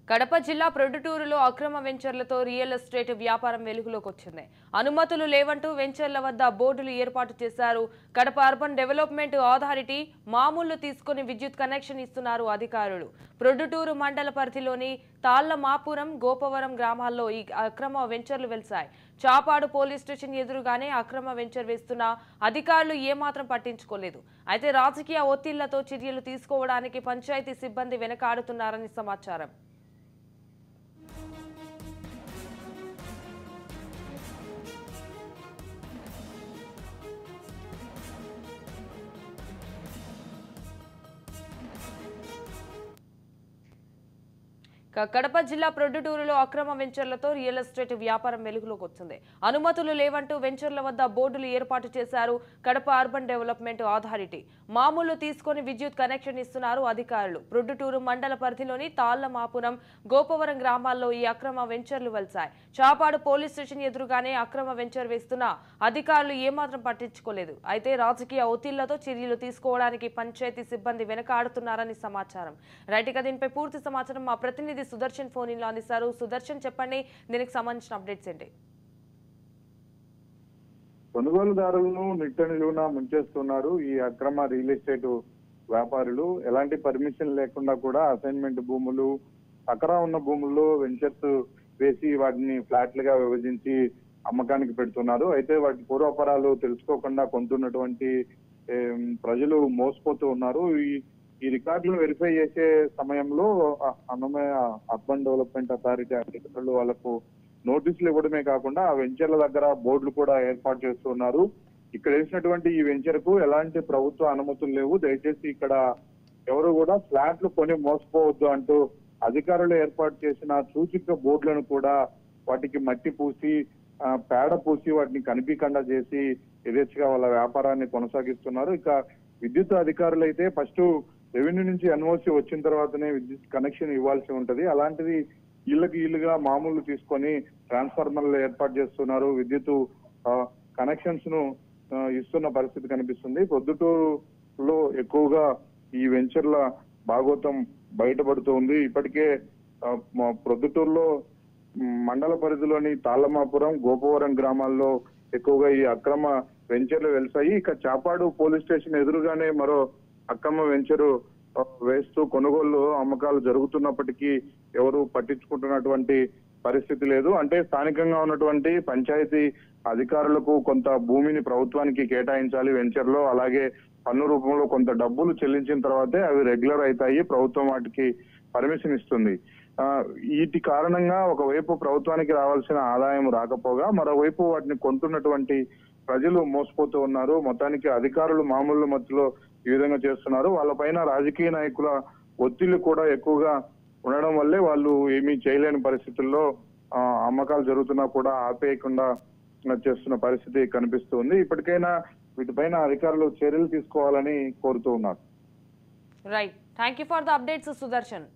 కడప జిల్లా ప్రొద్దుటూరులో అక్రమ వెంచర్లతో రియల్ ఎస్టేట్ వ్యాపారం వెలుగులోకి వచ్చింది. అనుమతులు లేవంటూ వెంచర్ల వద్ద బోర్డులు ఏర్పాటు చేశారు. కడప అర్బన్ డెవలప్మెంట్ అథారిటీ మామూలు తీసుకుని విద్యుత్ కనెక్షన్ ఇస్తున్నారు అధికారులు. ప్రొద్దుటూరు మండల పరిధిలోని తాళ్లమాపురం, గోపవరం గ్రామాల్లో ఈ అక్రమ వెంచర్లు వెలిశాయి. చాపాడు పోలీస్ స్టేషన్ ఎదురుగానే అక్రమ వెంచర్ వేస్తున్న అధికారులు ఏమాత్రం పట్టించుకోలేదు. అయితే రాజకీయ ఒత్తిళ్లతో చర్యలు తీసుకోవడానికి పంచాయతీ సిబ్బంది వెనకాడుతున్నారని సమాచారం. కడప జిల్లా ప్రొద్దుటూరులో అక్రమ వెంచర్లతో రియల్ ఎస్టేట్ వ్యాపారం వెలుగులోకి వచ్చింది. అనుమతులు లేవంటూ వెంచర్ల వద్ద బోర్డులు ఏర్పాటు చేశారు కడప అర్బన్ డెవలప్మెంట్ అథారిటీ. మామూలు తీసుకుని విద్యుత్ కనెక్షన్ ఇస్తున్నారు అధికారులు. ప్రొద్దుటూరు మండల పరిధిలోని తాళ్లమాపురం, గోపవరం గ్రామాల్లో ఈ అక్రమ వెంచర్లు వెలిశాయి. చాపాడు పోలీస్ స్టేషన్ ఎదురుగానే అక్రమ వెంచర్ వేస్తున్న అధికారులు ఏమాత్రం పట్టించుకోలేదు. అయితే రాజకీయ ఒత్తిళ్లతో చర్యలు తీసుకోవడానికి పంచాయతీ సిబ్బంది వెనకాడుతున్నారని సమాచారం. రైట్, ఇక దీనిపై పూర్తి సమాచారం మా ప్రతినిధి సుదర్శన్ ఫోన్ ఇన్ లో అందిస్తారు. సుదర్శన్, చెప్పండి, దీనికి సంబంధించిన అప్డేట్స్ ఏంటి? కొనుగోలుదారులను నిట్ట నిలువున ముంచేస్తున్నారు ఈ అక్రమ రియల్ ఎస్టేట్ వ్యాపారులు. ఎలాంటి పర్మిషన్ లేకుండా కూడా అసైన్మెంట్ భూములు, అకరా ఉన్న భూముల్లో వెంచర్స్ వేసి వాటిని ఫ్లాట్లుగా విభజించి అమ్మకానికి పెడుతున్నారు. అయితే వాటి పూర్వాపరాలు తెలుసుకోకుండా కొంటున్నటువంటి ప్రజలు మోసపోతూ ఉన్నారు. ఈ రికార్డులను వెరిఫై చేసే సమయంలో అన్నమయ్య అర్బన్ డెవలప్మెంట్ అథారిటీ అధికారులు వాళ్ళకు నోటీసులు ఇవ్వడమే కాకుండా ఆ వెంచర్ల దగ్గర బోర్డులు కూడా ఏర్పాటు చేస్తున్నారు. ఇక్కడ వేసినటువంటి ఈ వెంచర్ కు ఎలాంటి ప్రభుత్వ అనుమతులు లేవు, దయచేసి ఇక్కడ ఎవరు కూడా ఫ్లాట్లు కొని మోసపోవద్దు అంటూ అధికారులు ఏర్పాటు చేసిన సూచిక బోర్డులను కూడా వాటికి మట్టి పూసి, పేడ పూసి వాటిని కనిపించకుండా చేసి యథేచ్ఛగా వాళ్ళ వ్యాపారాన్ని కొనసాగిస్తున్నారు. ఇక విద్యుత్ అధికారులు అయితే ఫస్ట్ రెవెన్యూ నుంచి ఎన్ఓసి వచ్చిన తర్వాతనే విద్యుత్ కనెక్షన్ ఇవ్వాల్సి ఉంటది. అలాంటిది ఇళ్ళుగా మామూలు తీసుకొని ట్రాన్స్ఫార్మర్లు ఏర్పాటు చేస్తున్నారు. విద్యుత్ కనెక్షన్స్ ను ఇస్తున్న పరిస్థితి కనిపిస్తుంది. ప్రొద్దుటూరులో ఎక్కువగా ఈ వెంచర్ల భాగోతం బయటపడుతోంది. ఇప్పటికే ప్రొద్దుటూరులో మండల పరిధిలోని తాళ్లమాపురం, గోపవరం గ్రామాల్లో ఎక్కువగా ఈ అక్రమ వెంచర్లు వెలిసాయి. ఇక చాపాడు పోలీస్ స్టేషన్ ఎదురుగానే మరో అక్రమ వెంచరు వేస్తూ కొనుగోలు అమ్మకాలు జరుగుతున్నప్పటికీ ఎవరు పట్టించుకుంటున్నటువంటి పరిస్థితి లేదు. అంటే స్థానికంగా ఉన్నటువంటి పంచాయతీ అధికారులకు కొంత భూమిని ప్రభుత్వానికి కేటాయించాలి వెంచర్లో, అలాగే పన్ను రూపంలో కొంత డబ్బులు చెల్లించిన తర్వాతే అవి రెగ్యులర్ అవుతాయి, ప్రభుత్వం వాటికి పర్మిషన్ ఇస్తుంది. వీటి కారణంగా ఒకవైపు ప్రభుత్వానికి రావాల్సిన ఆదాయం రాకపోగా మరోవైపు వాటిని కొంటున్నటువంటి ప్రజలు మోసపోతూ ఉన్నారు. మొత్తానికి అధికారులు మామూలు మధ్యలో ఈ విధంగా చేస్తున్నారు. వాళ్ళపైన రాజకీయ నాయకుల ఒత్తిళ్లు కూడా ఎక్కువగా ఉండడం వల్లే వాళ్ళు ఏమీ చేయలేని పరిస్థితుల్లో అమ్మకాలు జరుగుతున్నా కూడా ఆపేయకుండా చేస్తున్న పరిస్థితి కనిపిస్తుంది. ఇప్పటికైనా వీటిపైన అధికారులు చర్యలు తీసుకోవాలని కోరుతూ ఉన్నారు. Right, thank you for the updates Sudarshan.